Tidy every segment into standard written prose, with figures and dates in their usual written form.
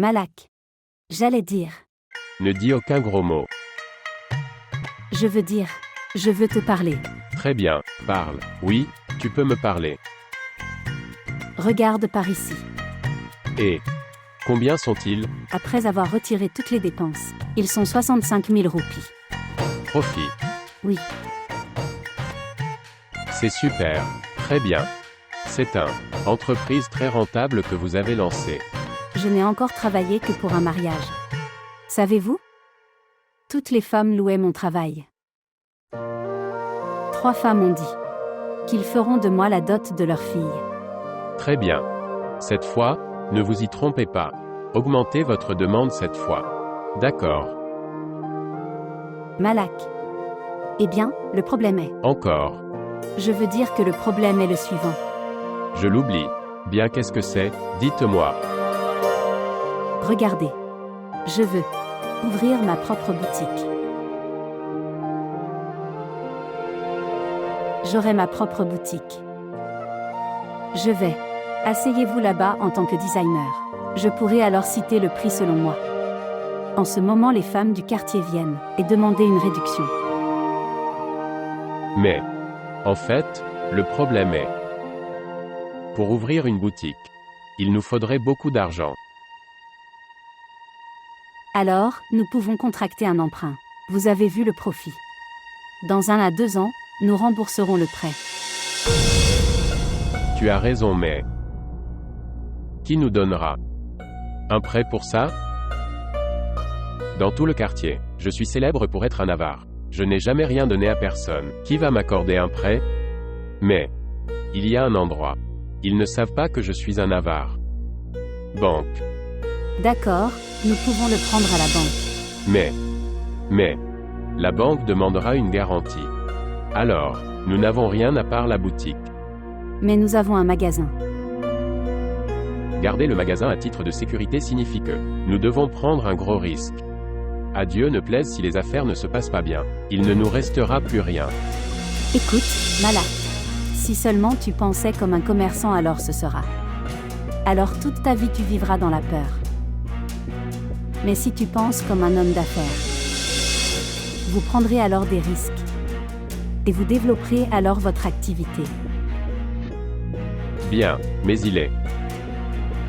Malak. J'allais dire. Ne dis aucun gros mot. Je veux dire. Je veux te parler. Très bien, parle. Oui, tu peux me parler. Regarde par ici. Et combien sont-ils? Après avoir retiré toutes les dépenses, ils sont 65 000 roupies. Profit. Oui. C'est super. Très bien. C'est une entreprise très rentable que vous avez lancée. Je n'ai encore travaillé que pour un mariage. Savez-vous? Toutes les femmes louaient mon travail. 3 femmes ont dit qu'ils feront de moi la dot de leur fille. Très bien. Cette fois, ne vous y trompez pas. Augmentez votre demande cette fois. D'accord. Malak. Eh bien, le problème est. Encore. Je veux dire que le problème est le suivant. Je l'oublie. Bien, qu'est-ce que c'est? Dites-moi. Regardez. Je veux ouvrir ma propre boutique. J'aurai ma propre boutique. Je vais. Asseyez-vous là-bas en tant que designer. Je pourrai alors citer le prix selon moi. En ce moment, les femmes du quartier viennent et demander une réduction. Mais, en fait, le problème est, pour ouvrir une boutique, il nous faudrait beaucoup d'argent. Alors, nous pouvons contracter un emprunt. Vous avez vu le profit. Dans 1 à 2 ans, nous rembourserons le prêt. Tu as raison, mais qui nous donnera un prêt pour ça? Dans tout le quartier, je suis célèbre pour être un avare. Je n'ai jamais rien donné à personne. Qui va m'accorder un prêt? Mais il y a un endroit. Ils ne savent pas que je suis un avare. Banque. D'accord, nous pouvons le prendre à la banque. Mais, la banque demandera une garantie. Alors, nous n'avons rien à part la boutique. Mais nous avons un magasin. Garder le magasin à titre de sécurité signifie que nous devons prendre un gros risque. À Dieu ne plaise si les affaires ne se passent pas bien. Il ne nous restera plus rien. Écoute, Malak. Si seulement tu pensais comme un commerçant, alors ce sera. Alors toute ta vie tu vivras dans la peur. Mais si tu penses comme un homme d'affaires, vous prendrez alors des risques. Et vous développerez alors votre activité. Bien, mais il est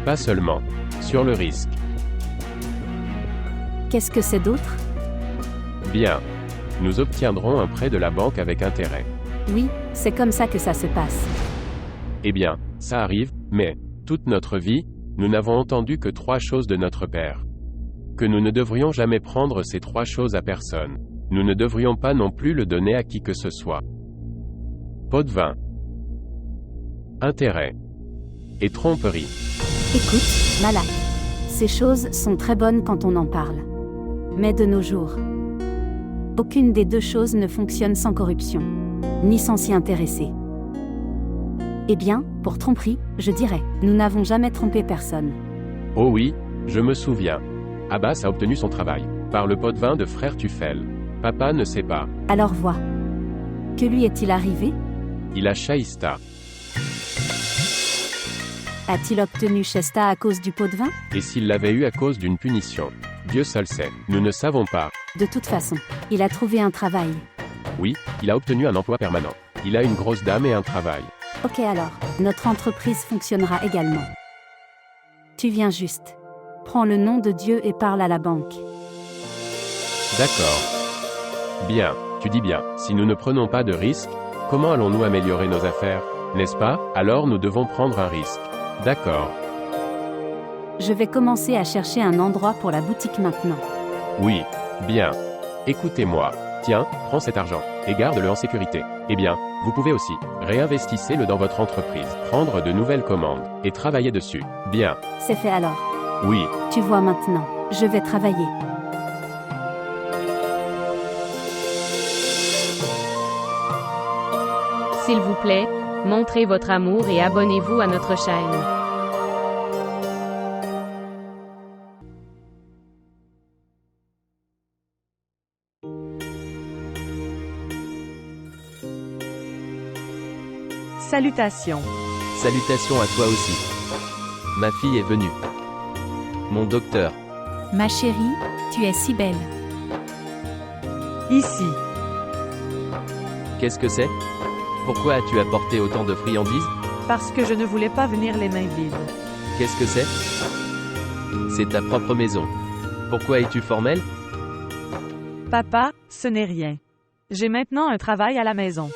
pas seulement sur le risque. Qu'est-ce que c'est d'autre? Bien. Nous obtiendrons un prêt de la banque avec intérêt. Oui, c'est comme ça que ça se passe. Eh bien, ça arrive, mais toute notre vie, nous n'avons entendu que 3 choses de notre Père. Que nous ne devrions jamais prendre ces 3 choses à personne. Nous ne devrions pas non plus le donner à qui que ce soit. Pot de vin. Intérêt. Et tromperie. Écoute, Malak. Ces choses sont très bonnes quand on en parle. Mais de nos jours, aucune des 2 choses ne fonctionne sans corruption, ni sans s'y intéresser. Eh bien, pour tromperie, je dirais, nous n'avons jamais trompé personne. Oh oui, je me souviens. Abbas a obtenu son travail par le pot de vin de frère Tufel. Papa ne sait pas. Alors vois. Que lui est-il arrivé? Il a Shaïsta. A-t-il obtenu Shesta à cause du pot de vin? Et s'il l'avait eu à cause d'une punition? Dieu seul sait. Nous ne savons pas. De toute façon, il a trouvé un travail. Oui, il a obtenu un emploi permanent. Il a une grosse dame et un travail. Ok alors, notre entreprise fonctionnera également. Tu viens juste. Prends le nom de Dieu et parle à la banque. D'accord. Bien, tu dis bien. Si nous ne prenons pas de risque, comment allons-nous améliorer nos affaires? N'est-ce pas? Alors nous devons prendre un risque. D'accord. Je vais commencer à chercher un endroit pour la boutique maintenant. Oui. Bien. Écoutez-moi. Tiens, prends cet argent, et garde-le en sécurité. Eh bien, vous pouvez aussi, réinvestissez-le dans votre entreprise, prendre de nouvelles commandes, et travailler dessus. Bien. C'est fait alors. Oui. Tu vois maintenant, je vais travailler. S'il vous plaît, montrez votre amour et abonnez-vous à notre chaîne. Salutations. Salutations à toi aussi. Ma fille est venue. Mon docteur. Ma chérie, tu es si belle. Ici. Qu'est-ce que c'est? Pourquoi as-tu apporté autant de friandises? Parce que je ne voulais pas venir les mains vides. Qu'est-ce que c'est? C'est ta propre maison. Pourquoi es-tu formel? Papa, ce n'est rien. J'ai maintenant un travail à la maison.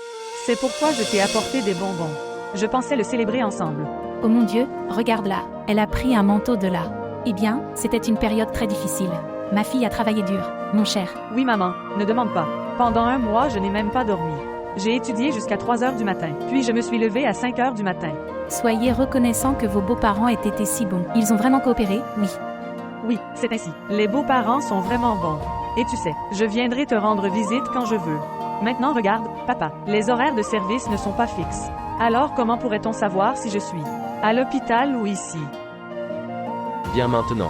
C'est pourquoi je t'ai apporté des bonbons. Je pensais le célébrer ensemble. Oh mon Dieu, regarde-la. Elle a pris un manteau de là. Eh bien, c'était une période très difficile. Ma fille a travaillé dur, mon cher. Oui maman, ne demande pas. Pendant 1 mois, je n'ai même pas dormi. J'ai étudié jusqu'à 3 heures du matin, puis je me suis levée à 5 heures du matin. Soyez reconnaissants que vos beaux-parents aient été si bons. Ils ont vraiment coopéré, oui. Oui, c'est ainsi. Les beaux-parents sont vraiment bons. Et tu sais, je viendrai te rendre visite quand je veux. Maintenant regarde, papa, les horaires de service ne sont pas fixes. Alors comment pourrait-on savoir si je suis à l'hôpital ou ici? Bien maintenant.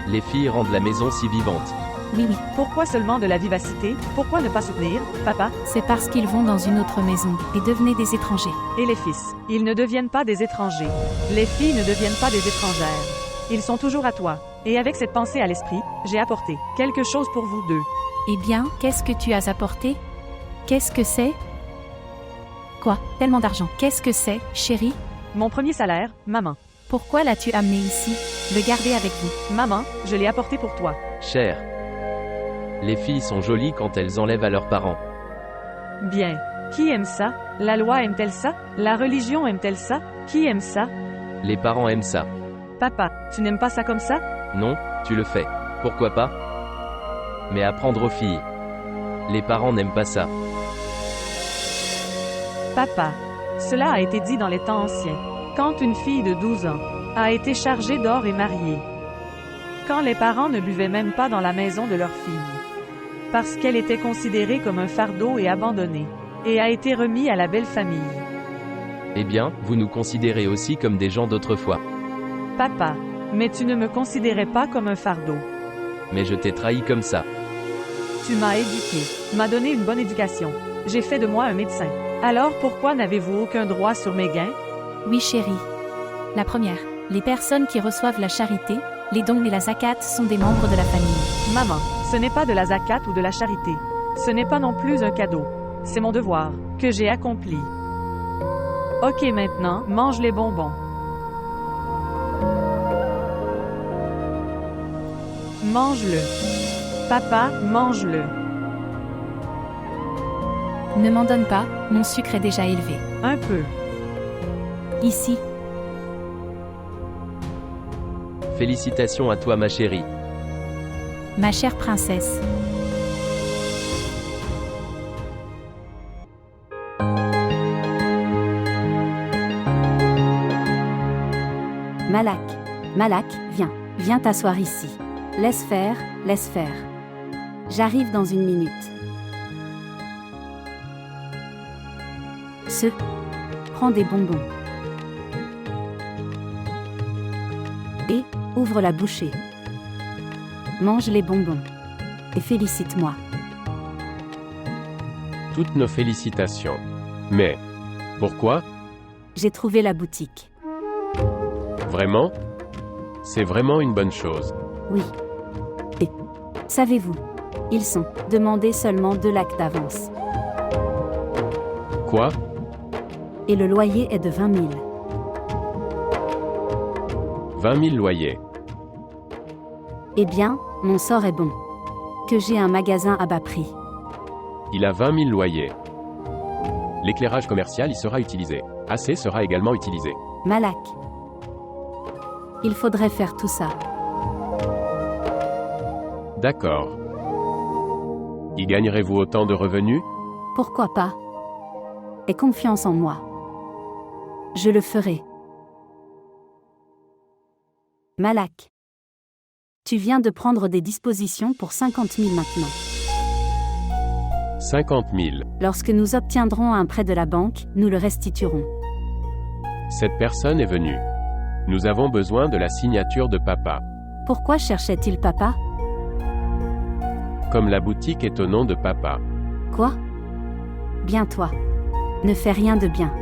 Les filles rendent la maison si vivante. Oui, oui. Pourquoi seulement de la vivacité? Pourquoi ne pas soutenir, papa? C'est parce qu'ils vont dans une autre maison et devenaient des étrangers. Et les fils, ils ne deviennent pas des étrangers. Les filles ne deviennent pas des étrangères. Ils sont toujours à toi. Et avec cette pensée à l'esprit, j'ai apporté quelque chose pour vous deux. Eh bien, qu'est-ce que tu as apporté? Qu'est-ce que c'est? Quoi? Tellement d'argent. Qu'est-ce que c'est, chérie? Mon premier salaire, maman. Pourquoi l'as-tu amené ici? Le garder avec vous. Maman, je l'ai apporté pour toi. Cher. Les filles sont jolies quand elles enlèvent à leurs parents. Bien. Qui aime ça? La loi aime-t-elle ça? La religion aime-t-elle ça? Qui aime ça? Les parents aiment ça. Papa, tu n'aimes pas ça comme ça? Non, tu le fais. Pourquoi pas? Mais apprendre aux filles. Les parents n'aiment pas ça. Papa, cela a été dit dans les temps anciens. Quand une fille de 12 ans a été chargée d'or et mariée. Quand les parents ne buvaient même pas dans la maison de leur fille. Parce qu'elle était considérée comme un fardeau et abandonnée. Et a été remis à la belle famille. Eh bien, vous nous considérez aussi comme des gens d'autrefois. Papa, mais tu ne me considérais pas comme un fardeau. Mais je t'ai trahi comme ça. Tu m'as éduqué, m'as donné une bonne éducation. J'ai fait de moi un médecin. Alors pourquoi n'avez-vous aucun droit sur mes gains? Oui, chérie. La première, les personnes qui reçoivent la charité, les dons et la zakat sont des membres de la famille. Maman, ce n'est pas de la zakat ou de la charité. Ce n'est pas non plus un cadeau. C'est mon devoir, que j'ai accompli. Ok, maintenant, mange les bonbons. Mange-le. Papa, mange-le. Ne m'en donne pas, mon sucre est déjà élevé. Un peu. Ici. Félicitations à toi ma chérie. Ma chère princesse. Malak. Malak, viens. Viens t'asseoir ici. Laisse faire, laisse faire. J'arrive dans 1 minute. Prends des bonbons. Et, ouvre la bouchée. Mange les bonbons. Et félicite-moi. Toutes nos félicitations. Mais, pourquoi? J'ai trouvé la boutique. Vraiment? C'est vraiment une bonne chose. Oui. Et, savez-vous, ils sont demandés seulement 2 lakhs d'avance. Quoi? Et le loyer est de 20 000. 20 000 loyers. Eh bien, mon sort est bon. Que j'ai un magasin à bas prix. Il a 20 000 loyers. L'éclairage commercial y sera utilisé. AC sera également utilisé. Malak. Il faudrait faire tout ça. D'accord. Y gagnerez-vous autant de revenus? Pourquoi pas? Aie confiance en moi. Je le ferai. Malak. Tu viens de prendre des dispositions pour 50 000 maintenant. 50 000. Lorsque nous obtiendrons un prêt de la banque, nous le restituerons. Cette personne est venue. Nous avons besoin de la signature de papa. Pourquoi cherchait-il papa? Comme la boutique est au nom de papa. Quoi? Bien toi. Ne fais rien de bien.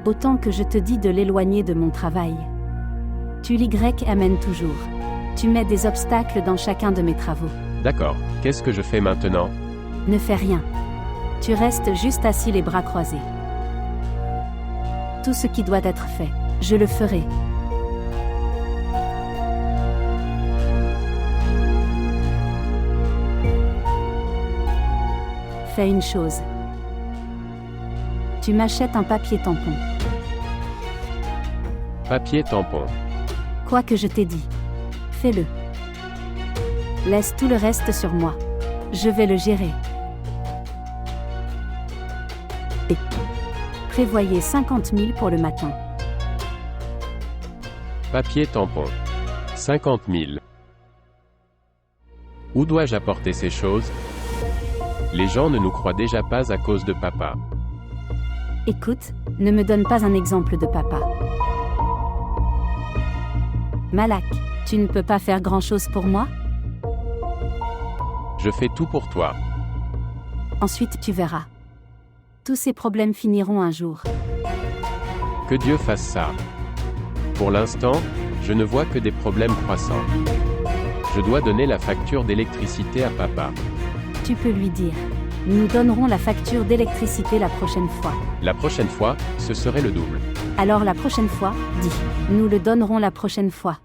Autant que je te dis de l'éloigner de mon travail. Tu l'Y amènes toujours. Tu mets des obstacles dans chacun de mes travaux. D'accord, qu'est-ce que je fais maintenant? Ne fais rien. Tu restes juste assis les bras croisés. Tout ce qui doit être fait, je le ferai. Fais une chose. Tu m'achètes un papier tampon. Papier tampon. Quoi que je t'ai dit, fais-le. Laisse tout le reste sur moi. Je vais le gérer. Et prévoyez 50 000 pour le matin. Papier tampon. 50 000. Où dois-je apporter ces choses? Les gens ne nous croient déjà pas à cause de papa. Écoute, ne me donne pas un exemple de papa. Malak, tu ne peux pas faire grand-chose pour moi? Je fais tout pour toi. Ensuite tu verras. Tous ces problèmes finiront un jour. Que Dieu fasse ça. Pour l'instant, je ne vois que des problèmes croissants. Je dois donner la facture d'électricité à papa. Tu peux lui dire. Nous donnerons la facture d'électricité la prochaine fois. La prochaine fois, ce serait le double. Alors la prochaine fois, dis. Nous le donnerons la prochaine fois.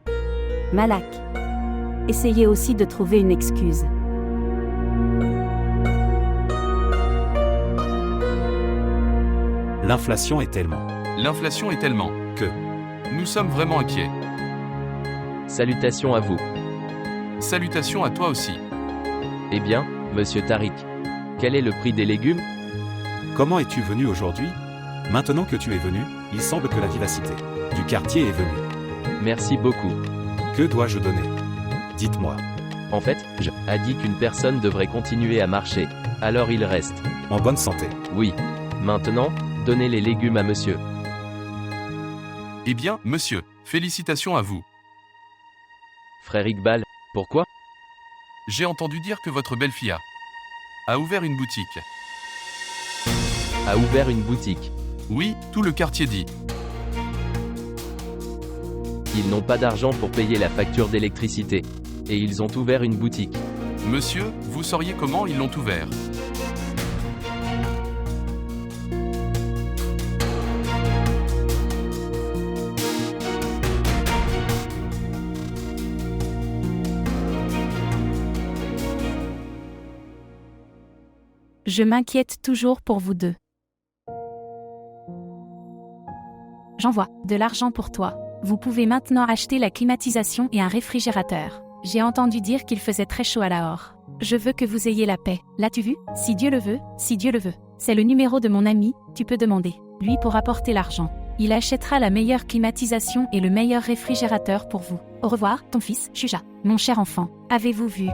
Malak. Essayez aussi de trouver une excuse. L'inflation est tellement que nous sommes vraiment inquiets. Salutations à vous. Salutations à toi aussi. Eh bien, monsieur Tariq, quel est le prix des légumes? Comment es-tu venu aujourd'hui? Maintenant que tu es venu, il semble que la vivacité du quartier est venue. Merci beaucoup. Que dois-je donner? Dites-moi. En fait, je a dit qu'une personne devrait continuer à marcher. Alors il reste. En bonne santé. Oui. Maintenant, donnez les légumes à monsieur. Eh bien, monsieur, félicitations à vous. Frère Iqbal, pourquoi? J'ai entendu dire que votre belle-fille a ouvert une boutique. A ouvert une boutique. Oui, tout le quartier dit. Ils n'ont pas d'argent pour payer la facture d'électricité. Et ils ont ouvert une boutique. Monsieur, vous sauriez comment ils l'ont ouvert? Je m'inquiète toujours pour vous deux. J'envoie de l'argent pour toi. Vous pouvez maintenant acheter la climatisation et un réfrigérateur. J'ai entendu dire qu'il faisait très chaud à Lahore. Je veux que vous ayez la paix. L'as-tu vu? Si Dieu le veut, si Dieu le veut. C'est le numéro de mon ami, tu peux demander. Lui pour apporter l'argent. Il achètera la meilleure climatisation et le meilleur réfrigérateur pour vous. Au revoir, ton fils, Shuja. Mon cher enfant, avez-vous vu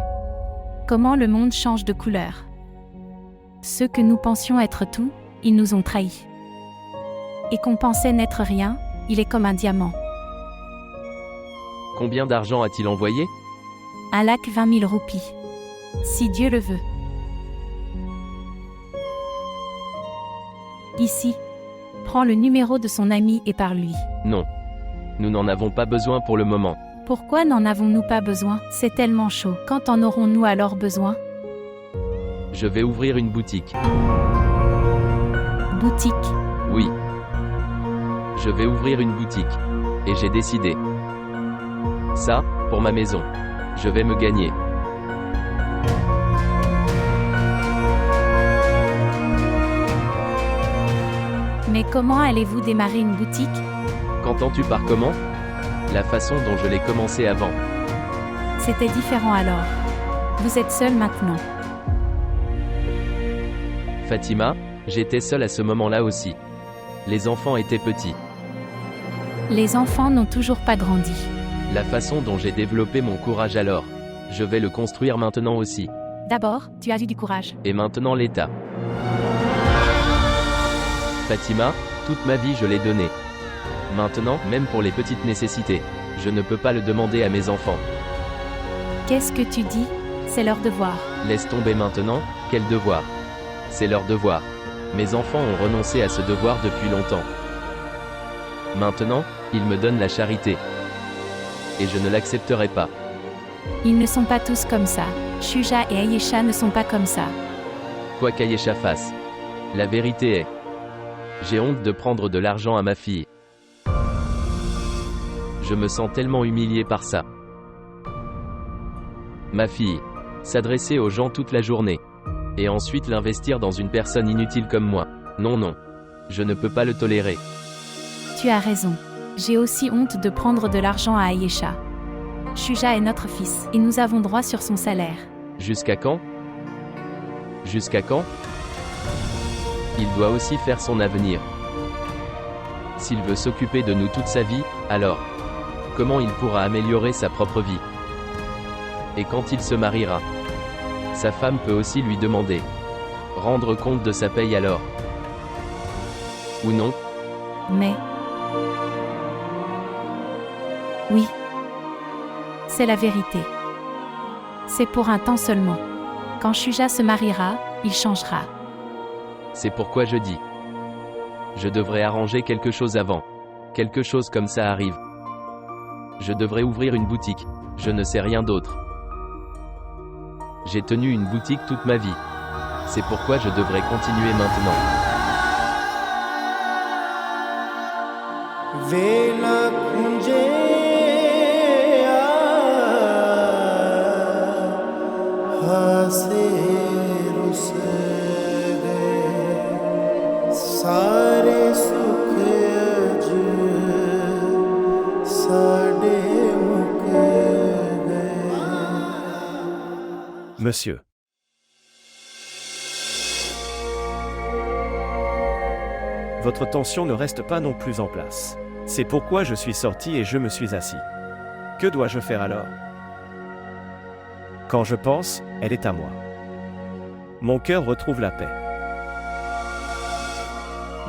comment le monde change de couleur? Ceux que nous pensions être tout, ils nous ont trahis. Et qu'on pensait n'être rien, il est comme un diamant. Combien d'argent a-t-il envoyé? Un lac 20 000 roupies. Si Dieu le veut. Ici. Prends le numéro de son ami et parle-lui. Non. Nous n'en avons pas besoin pour le moment. Pourquoi n'en avons-nous pas besoin? C'est tellement chaud. Quand en aurons-nous alors besoin? Je vais ouvrir une boutique. Boutique. Oui. Je vais ouvrir une boutique. Et j'ai décidé. Ça, pour ma maison. Je vais me gagner. Mais comment allez-vous démarrer une boutique? Qu'entends-tu par comment? La façon dont je l'ai commencé avant. C'était différent alors. Vous êtes seul maintenant. Fatima, j'étais seule à ce moment-là aussi. Les enfants étaient petits. Les enfants n'ont toujours pas grandi. La façon dont j'ai développé mon courage alors. Je vais le construire maintenant aussi. D'abord, tu as eu du courage. Et maintenant l'État. Fatima, toute ma vie je l'ai donné. Maintenant, même pour les petites nécessités, je ne peux pas le demander à mes enfants. Qu'est-ce que tu dis? C'est leur devoir. Laisse tomber maintenant, quel devoir? C'est leur devoir. Mes enfants ont renoncé à ce devoir depuis longtemps. Maintenant, ils me donnent la charité. Et je ne l'accepterai pas. Ils ne sont pas tous comme ça. Shuja et Ayesha ne sont pas comme ça. Quoi qu'Ayesha fasse. La vérité est. J'ai honte de prendre de l'argent à ma fille. Je me sens tellement humilié par ça. Ma fille. S'adresser aux gens toute la journée. Et ensuite l'investir dans une personne inutile comme moi. Non, non. Je ne peux pas le tolérer. Tu as raison. J'ai aussi honte de prendre de l'argent à Ayesha. Shuja est notre fils, et nous avons droit sur son salaire. Jusqu'à quand? Jusqu'à quand? Il doit aussi faire son avenir. S'il veut s'occuper de nous toute sa vie, alors, comment il pourra améliorer sa propre vie? Et quand il se mariera, sa femme peut aussi lui demander. Rendre compte de sa paye alors. Ou non? Mais... oui. C'est la vérité. C'est pour un temps seulement. Quand Shuja se mariera, il changera. C'est pourquoi je dis. Je devrais arranger quelque chose avant. Quelque chose comme ça arrive. Je devrais ouvrir une boutique. Je ne sais rien d'autre. J'ai tenu une boutique toute ma vie. C'est pourquoi je devrais continuer maintenant. Monsieur. Votre tension ne reste pas non plus en place. C'est pourquoi je suis sorti et je me suis assis. Que dois-je faire alors? Quand je pense, elle est à moi. Mon cœur retrouve la paix.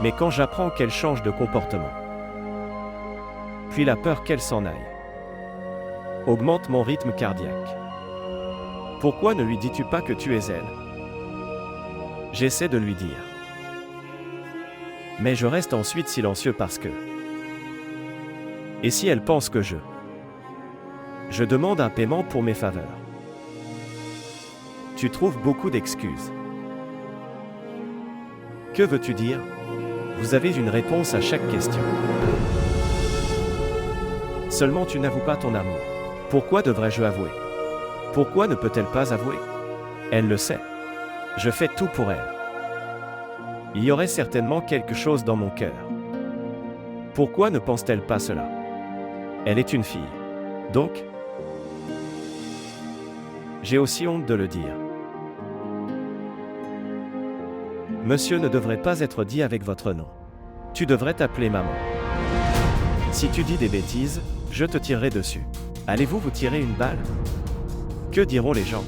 Mais quand j'apprends qu'elle change de comportement, puis la peur qu'elle s'en aille, augmente mon rythme cardiaque. Pourquoi ne lui dis-tu pas que tu es elle? J'essaie de lui dire. Mais je reste ensuite silencieux parce que... Et si elle pense que je demande un paiement pour mes faveurs? Tu trouves beaucoup d'excuses. Que veux-tu dire? Vous avez une réponse à chaque question. Seulement tu n'avoues pas ton amour. Pourquoi devrais-je avouer? Pourquoi ne peut-elle pas avouer? Elle le sait. Je fais tout pour elle. Il y aurait certainement quelque chose dans mon cœur. Pourquoi ne pense-t-elle pas cela? Elle est une fille. Donc, j'ai aussi honte de le dire. Monsieur ne devrait pas être dit avec votre nom. Tu devrais t'appeler maman. Si tu dis des bêtises, je te tirerai dessus. Allez-vous vous tirer une balle? Que diront les gens?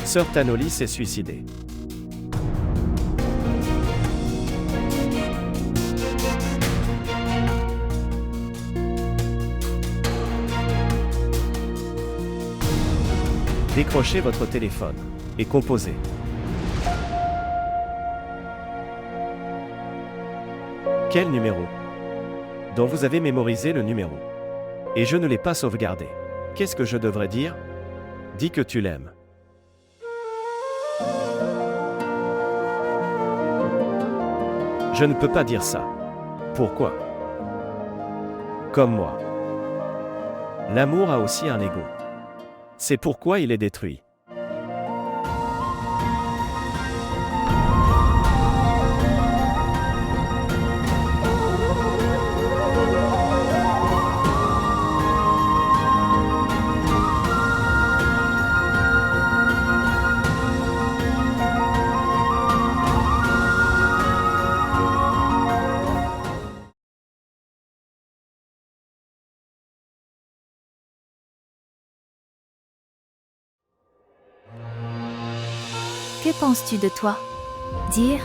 Sœur Tanoli s'est suicidée. Décrochez votre téléphone et composez. Quel numéro? Dont vous avez mémorisé le numéro. Et je ne l'ai pas sauvegardé. Qu'est-ce que je devrais dire? Dis que tu l'aimes. Je ne peux pas dire ça. Pourquoi? Comme moi. L'amour a aussi un ego. C'est pourquoi il est détruit. Que penses-tu de toi? Dire?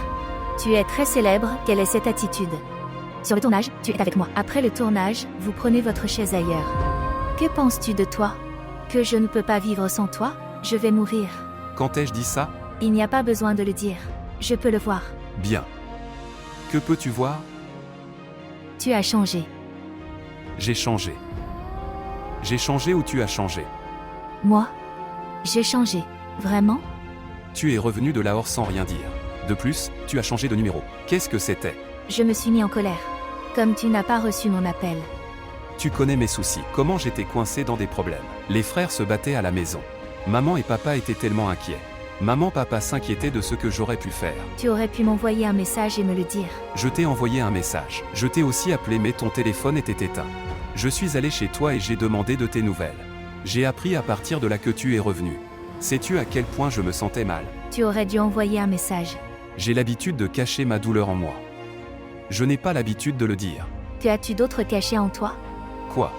Tu es très célèbre, quelle est cette attitude? Sur le tournage, tu es avec moi. Après le tournage, vous prenez votre chaise ailleurs. Que penses-tu de toi? Que je ne peux pas vivre sans toi? Je vais mourir. Quand ai-je dit ça? Il n'y a pas besoin de le dire. Je peux le voir. Bien. Que peux-tu voir? Tu as changé. J'ai changé. J'ai changé ou tu as changé? Moi? J'ai changé. Vraiment? Tu es revenu de Lahore sans rien dire. De plus, tu as changé de numéro. Qu'est-ce que c'était? Je me suis mis en colère. Comme tu n'as pas reçu mon appel. Tu connais mes soucis. Comment j'étais coincé dans des problèmes. Les frères se battaient à la maison. Maman et papa étaient tellement inquiets. Papa s'inquiétait de ce que j'aurais pu faire. Tu aurais pu m'envoyer un message et me le dire. Je t'ai envoyé un message. Je t'ai aussi appelé mais ton téléphone était éteint. Je suis allé chez toi et j'ai demandé de tes nouvelles. J'ai appris à partir de là que tu es revenu. Sais-tu à quel point je me sentais mal? Tu aurais dû envoyer un message. J'ai l'habitude de cacher ma douleur en moi. Je n'ai pas l'habitude de le dire. As-tu d'autres cachets en toi? Quoi?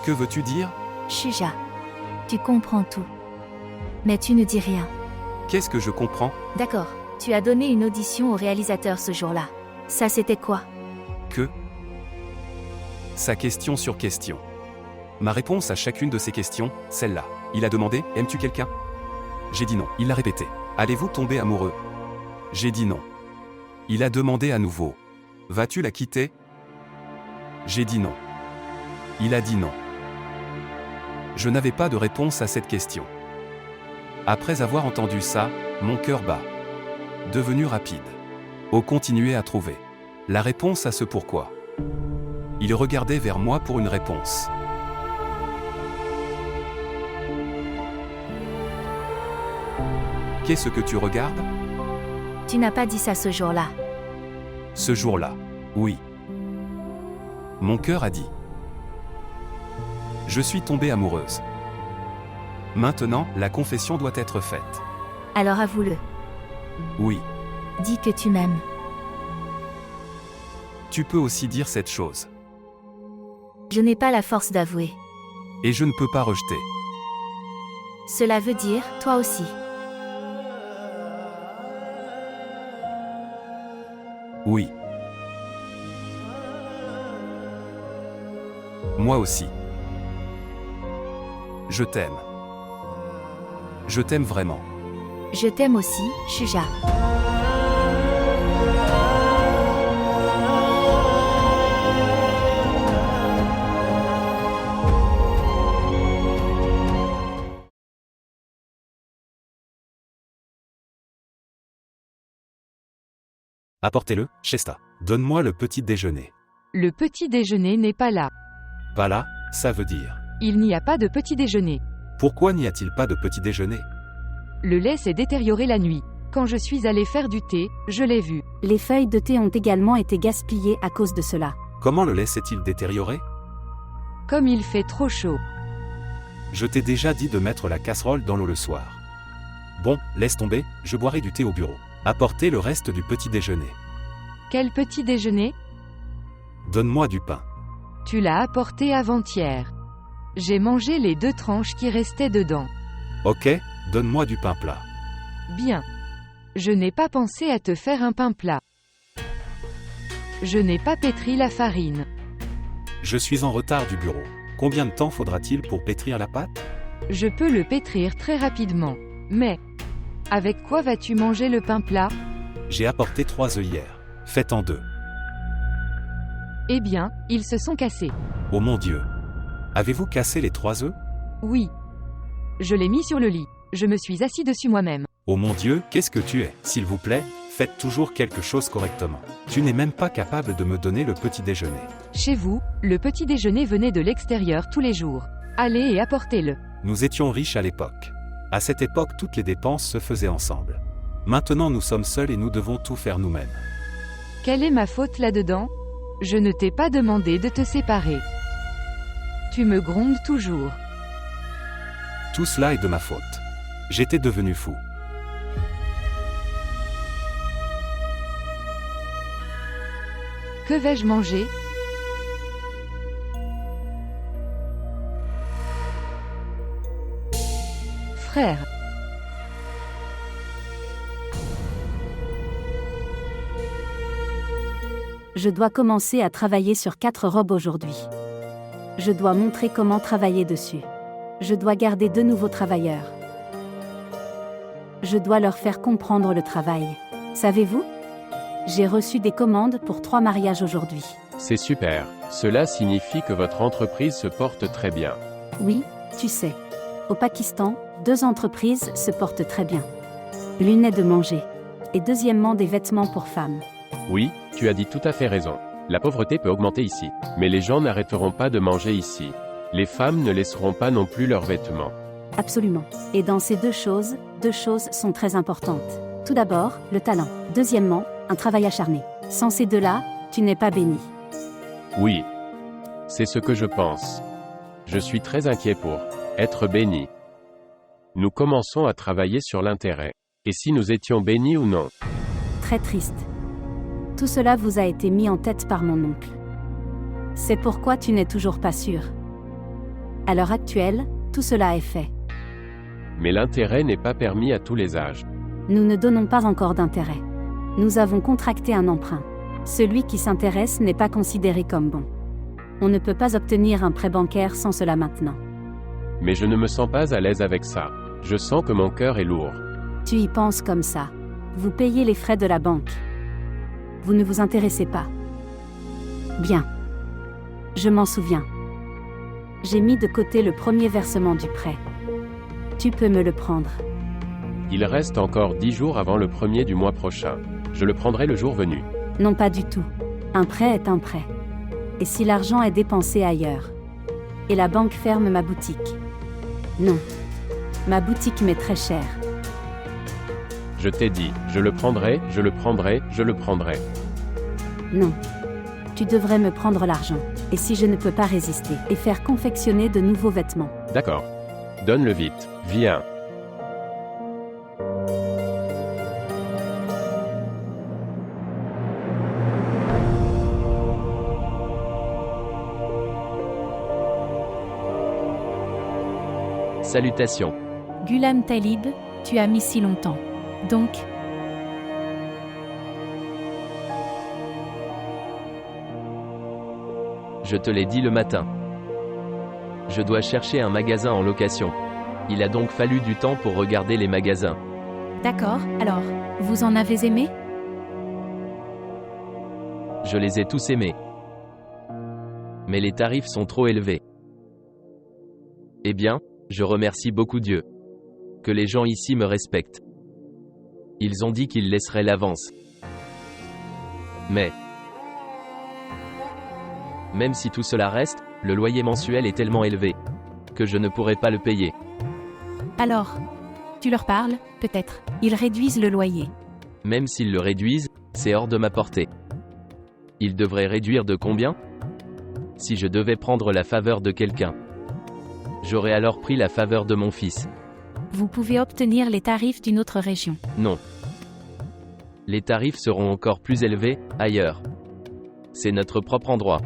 Que veux-tu dire? Shuja. Tu comprends tout. Mais tu ne dis rien. Qu'est-ce que je comprends? D'accord. Tu as donné une audition au réalisateur ce jour-là. Ça c'était quoi? Que? Sa question sur question. Ma réponse à chacune de ces questions, celle-là. Il a demandé, aimes-tu quelqu'un? J'ai dit non. Il l'a répété. Allez-vous tomber amoureux? J'ai dit non. Il a demandé à nouveau. Vas-tu la quitter? J'ai dit non. Il a dit non. Je n'avais pas de réponse à cette question. Après avoir entendu ça, mon cœur bat. Devenu rapide. Au continuer à trouver la réponse à ce pourquoi. Il regardait vers moi pour une réponse. Qu'est-ce que tu regardes? Tu n'as pas dit ça ce jour-là. Ce jour-là, oui. Mon cœur a dit. Je suis tombée amoureuse. Maintenant, la confession doit être faite. Alors avoue-le. Oui. Dis que tu m'aimes. Tu peux aussi dire cette chose. Je n'ai pas la force d'avouer. Et je ne peux pas rejeter. Cela veut dire, toi aussi. Oui. Moi aussi. Je t'aime. Je t'aime vraiment. Je t'aime aussi, Shuja. Apportez-le, Shesta. Donne-moi le petit déjeuner. Le petit déjeuner n'est pas là. Pas là, ça veut dire. Il n'y a pas de petit déjeuner. Pourquoi n'y a-t-il pas de petit déjeuner? Le lait s'est détérioré la nuit. Quand je suis allé faire du thé, je l'ai vu. Les feuilles de thé ont également été gaspillées à cause de cela. Comment le lait s'est-il détérioré? Comme il fait trop chaud. Je t'ai déjà dit de mettre la casserole dans l'eau le soir. Bon, laisse tomber, je boirai du thé au bureau. Apportez le reste du petit déjeuner. Quel petit déjeuner? Donne-moi du pain. Tu l'as apporté avant-hier. J'ai mangé les 2 tranches qui restaient dedans. Ok, donne-moi du pain plat. Bien. Je n'ai pas pensé à te faire un pain plat. Je n'ai pas pétri la farine. Je suis en retard du bureau. Combien de temps faudra-t-il pour pétrir la pâte? Je peux le pétrir très rapidement. Mais, avec quoi vas-tu manger le pain plat? J'ai apporté 3 œufs hier. Faites en 2. Eh bien, ils se sont cassés. Oh mon Dieu. Avez-vous cassé les 3 œufs? Oui. Je l'ai mis sur le lit. Je me suis assis dessus moi-même. Oh mon Dieu, qu'est-ce que tu es? S'il vous plaît, faites toujours quelque chose correctement. Tu n'es même pas capable de me donner le petit déjeuner. Chez vous, le petit déjeuner venait de l'extérieur tous les jours. Allez et apportez-le. Nous étions riches à l'époque. À cette époque, toutes les dépenses se faisaient ensemble. Maintenant, nous sommes seuls et nous devons tout faire nous-mêmes. Quelle est ma faute là-dedans? Je ne t'ai pas demandé de te séparer. Tu me grondes toujours. Tout cela est de ma faute. J'étais devenu fou. Que vais-je manger? Frère. Je dois commencer à travailler sur 4 robes aujourd'hui. Je dois montrer comment travailler dessus. Je dois garder 2 nouveaux travailleurs. Je dois leur faire comprendre le travail. Savez-vous? J'ai reçu des commandes pour 3 mariages aujourd'hui. C'est super. Cela signifie que votre entreprise se porte très bien. Oui, tu sais. Au Pakistan, 2 entreprises se portent très bien. L'une est de manger. Et deuxièmement des vêtements pour femmes. Oui, tu as dit tout à fait raison. La pauvreté peut augmenter ici. Mais les gens n'arrêteront pas de manger ici. Les femmes ne laisseront pas non plus leurs vêtements. Absolument. Et dans ces deux choses sont très importantes. Tout d'abord, le talent. Deuxièmement, un travail acharné. Sans ces deux-là, tu n'es pas béni. Oui. C'est ce que je pense. Je suis très inquiet pour être béni. Nous commençons à travailler sur l'intérêt. Et si nous étions bénis ou non? Très triste. Tout cela vous a été mis en tête par mon oncle. C'est pourquoi tu n'es toujours pas sûr. À l'heure actuelle, tout cela est fait. Mais l'intérêt n'est pas permis à tous les âges. Nous ne donnons pas encore d'intérêt. Nous avons contracté un emprunt. Celui qui s'intéresse n'est pas considéré comme bon. On ne peut pas obtenir un prêt bancaire sans cela maintenant. Mais je ne me sens pas à l'aise avec ça. Je sens que mon cœur est lourd. Tu y penses comme ça. Vous payez les frais de la banque. Vous ne vous intéressez pas. Bien. Je m'en souviens. J'ai mis de côté le premier versement du prêt. Tu peux me le prendre. Il reste encore 10 jours avant le 1er du mois prochain. Je le prendrai le jour venu. Non, pas du tout. Un prêt est un prêt. Et si l'argent est dépensé ailleurs? Et la banque ferme ma boutique? Non. Ma boutique m'est très chère. Je t'ai dit, je le prendrai, je le prendrai, je le prendrai. Non. Tu devrais me prendre l'argent. Et si je ne peux pas résister, et faire confectionner de nouveaux vêtements? D'accord. Donne-le vite. Viens. Salutations. Ghulam Talib, tu as mis si longtemps. Donc, Je te l'ai dit le matin. Je dois chercher un magasin en location. Il a donc fallu du temps pour regarder les magasins. d'accord, alors, vous en avez aimé? Je les ai tous aimés. Mais les tarifs sont trop élevés. Eh bien, je remercie beaucoup Dieu. Que les gens ici me respectent. Ils ont dit qu'ils laisseraient l'avance. Mais, même si tout cela reste, le loyer mensuel est tellement élevé que je ne pourrai pas le payer. Alors, tu leur parles, peut-être. Ils réduisent le loyer. Même s'ils le réduisent, c'est hors de ma portée. Ils devraient réduire de combien? Si je devais prendre la faveur de quelqu'un, j'aurais alors pris la faveur de mon fils. Vous pouvez obtenir les tarifs d'une autre région. Non. Les tarifs seront encore plus élevés, ailleurs. C'est notre propre endroit.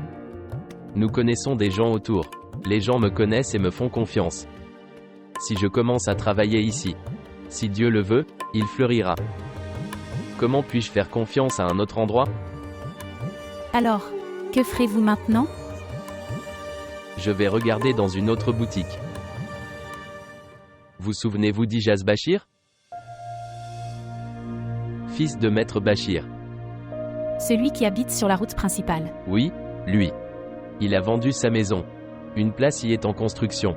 Nous connaissons des gens autour. Les gens me connaissent et me font confiance. Si je commence à travailler ici, si Dieu le veut, il fleurira. Comment puis-je faire confiance à un autre endroit? Alors, que ferez-vous maintenant? Je vais regarder dans une autre boutique. Vous souvenez-vous d'Ijaz Bachir? Fils de maître Bachir. Celui qui habite sur la route principale. Oui, lui. Il a vendu sa maison. Une place y est en construction.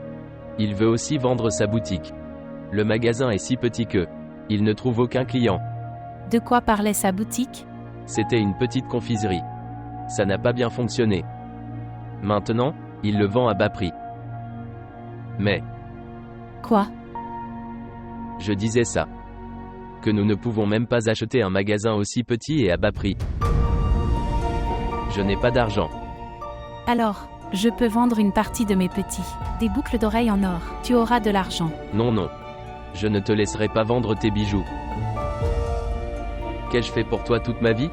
Il veut aussi vendre sa boutique. Le magasin est si petit que il ne trouve aucun client. De quoi parlait sa boutique? C'était une petite confiserie. Ça n'a pas bien fonctionné. Maintenant, il le vend à bas prix. Mais, Quoi? je disais ça. Que nous ne pouvons même pas acheter un magasin aussi petit et à bas prix. Je n'ai pas d'argent. Alors, je peux vendre une partie de mes petits. Des boucles d'oreilles en or. Tu auras de l'argent. Non, non. Je ne te laisserai pas vendre tes bijoux. Qu'ai-je fait pour toi toute ma vie?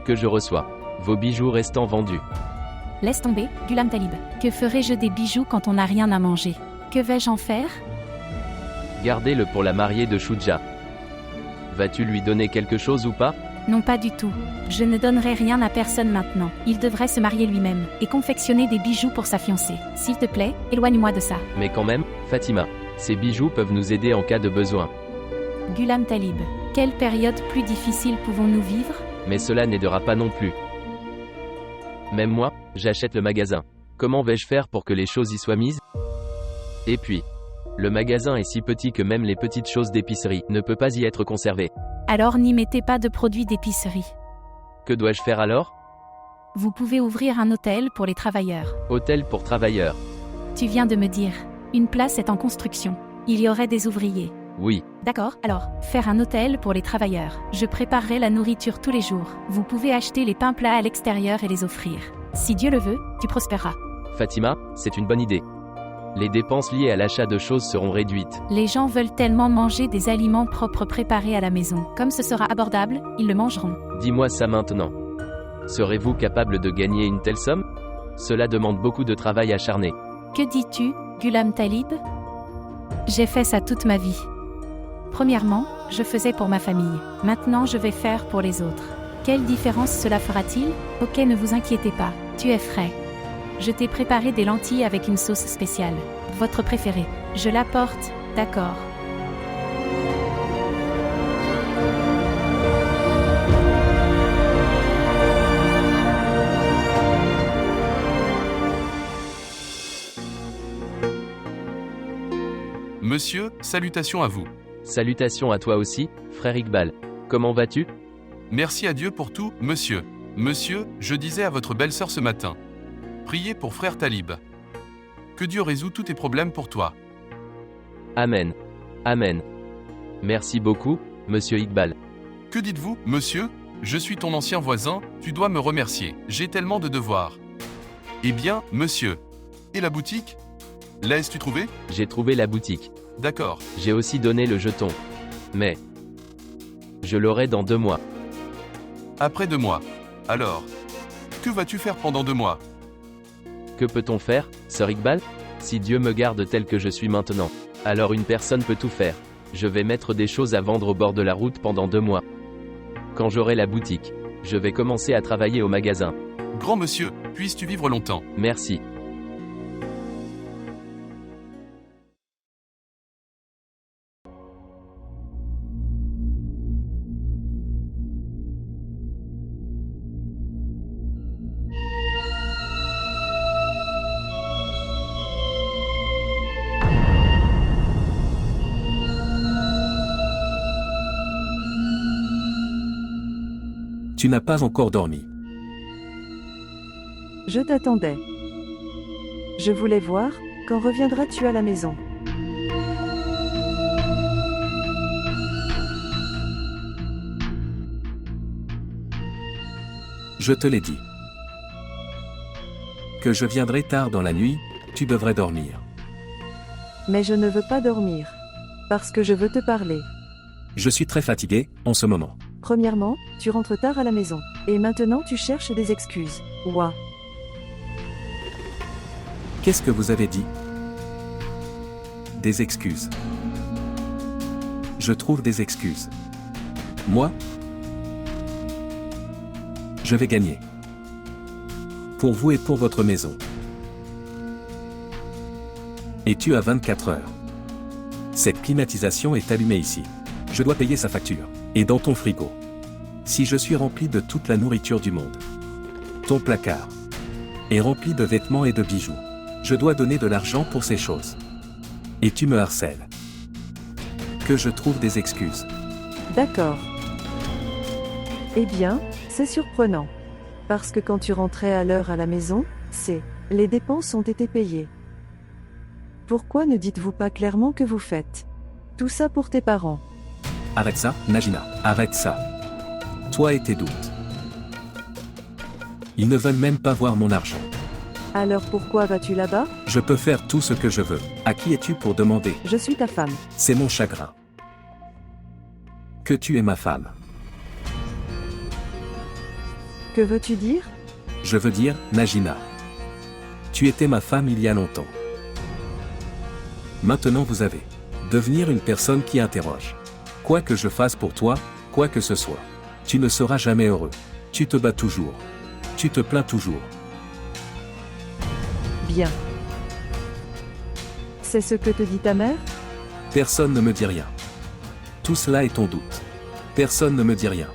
Que je reçois vos bijoux restant vendus. Laisse tomber, Ghulam Talib. Que ferai-je des bijoux quand on n'a rien à manger? Que vais-je en faire? Gardez-le pour la mariée de Shuja. Vas-tu lui donner quelque chose ou pas? Non, pas du tout. Je ne donnerai rien à personne maintenant. Il devrait se marier lui-même et confectionner des bijoux pour sa fiancée. S'il te plaît, éloigne-moi de ça. Mais quand même, Fatima, ces bijoux peuvent nous aider en cas de besoin. Ghulam Talib. Quelle période plus difficile pouvons-nous vivre? Mais cela n'aidera pas non plus. Même moi, j'achète le magasin. Comment vais-je faire pour que les choses y soient mises? Et puis, le magasin est si petit que même les petites choses d'épicerie ne peuvent pas y être conservées. Alors n'y mettez pas de produits d'épicerie. Que dois-je faire alors? Vous pouvez ouvrir un hôtel pour les travailleurs. Hôtel pour travailleurs. Tu viens de me dire. Une place est en construction. Il y aurait des ouvriers. Oui. D'accord, alors, faire un hôtel pour les travailleurs. Je préparerai la nourriture tous les jours. Vous pouvez acheter les pains plats à l'extérieur et les offrir. Si Dieu le veut, tu prospéreras. Fatima, c'est une bonne idée. Les dépenses liées à l'achat de choses seront réduites. Les gens veulent tellement manger des aliments propres préparés à la maison. Comme ce sera abordable, ils le mangeront. Dis-moi ça maintenant. Serez-vous capable de gagner une telle somme? Cela demande beaucoup de travail acharné. Que dis-tu, Ghulam Talib? J'ai fait ça toute ma vie. Premièrement, je faisais pour ma famille. Maintenant, je vais faire pour les autres. Quelle différence cela fera-t-il? Ok, ne vous inquiétez pas, tu es frais. Je t'ai préparé des lentilles avec une sauce spéciale. Votre préférée. Je l'apporte, d'accord. Monsieur, salutations à vous. Salutations à toi aussi, frère Iqbal. Comment vas-tu? Merci à Dieu pour tout, monsieur. Monsieur, je disais à votre belle-sœur ce matin. Priez pour frère Talib. Que Dieu résout tous tes problèmes pour toi. Amen. Amen. Merci beaucoup, monsieur Iqbal. Que dites-vous, monsieur? Je suis ton ancien voisin, tu dois me remercier. J'ai tellement de devoirs. Eh bien, monsieur. Et la boutique? L'as-tu trouvé? J'ai trouvé la boutique. D'accord. J'ai aussi donné le jeton. Mais je l'aurai dans 2 mois. Après 2 mois. Alors, que vas-tu faire pendant 2 mois? Que peut-on faire, sœur Iqbal? Si Dieu me garde tel que je suis maintenant, alors une personne peut tout faire. Je vais mettre des choses à vendre au bord de la route pendant 2 mois. Quand j'aurai la boutique, je vais commencer à travailler au magasin. Grand monsieur, puisses-tu vivre longtemps. Merci. Tu n'as pas encore dormi. Je t'attendais. Je voulais voir, quand reviendras-tu à la maison? Je te l'ai dit. Que je viendrai tard dans la nuit, tu devrais dormir. Mais je ne veux pas dormir. Parce que je veux te parler. Je suis très fatigué, en ce moment. Premièrement, tu rentres tard à la maison. Et maintenant tu cherches des excuses. Ouah. Qu'est-ce que vous avez dit? Des excuses. Je trouve des excuses. Moi? Je vais gagner. Pour vous et pour votre maison. Et tu as 24 heures. Cette climatisation est allumée ici. Je dois payer sa facture. Et dans ton frigo. Si je suis rempli de toute la nourriture du monde. Ton placard est rempli de vêtements et de bijoux. Je dois donner de l'argent pour ces choses. Et tu me harcèles. Que je trouve des excuses. D'accord. Eh bien, c'est surprenant. Parce que quand tu rentrais à l'heure à la maison, les dépenses ont été payées. Pourquoi ne dites-vous pas clairement que vous faites tout ça pour tes parents? Arrête ça, Najina, arrête ça. Toi et tes doutes. Ils ne veulent même pas voir mon argent. Alors pourquoi vas-tu là-bas? Je peux faire tout ce que je veux. À qui es-tu pour demander? Je suis ta femme. C'est mon chagrin. Que tu es ma femme. Que veux-tu dire? Je veux dire, Najina. Tu étais ma femme il y a longtemps. Maintenant vous avez devenir une personne qui interroge. Quoi que je fasse pour toi, quoi que ce soit, tu ne seras jamais heureux. Tu te bats toujours. Tu te plains toujours. Bien. C'est ce que te dit ta mère? Personne ne me dit rien. Tout cela est ton doute. Personne ne me dit rien.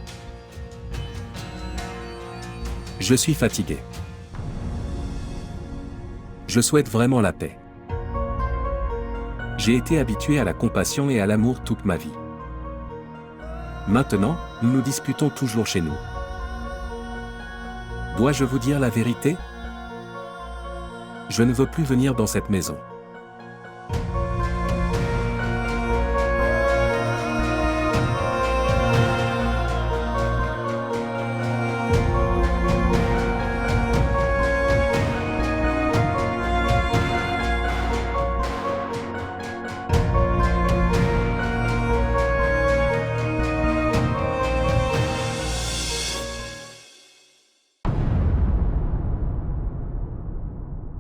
Je suis fatigué. Je souhaite vraiment la paix. J'ai été habitué à la compassion et à l'amour toute ma vie. Maintenant, nous nous disputons toujours chez nous. Dois-je vous dire la vérité? Je ne veux plus venir dans cette maison.